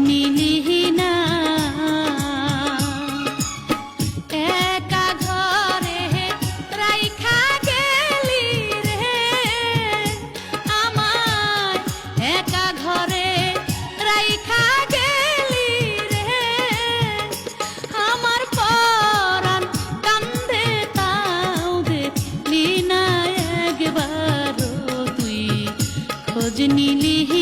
নিলিহি না একা ঘরে রাইখা গেলি রে আমায় একা ঘরে রাইখা গেলি রে আমার পরাণ কান্দে তাও দেখলি না একবারও তুই খোঁজ নিলিহি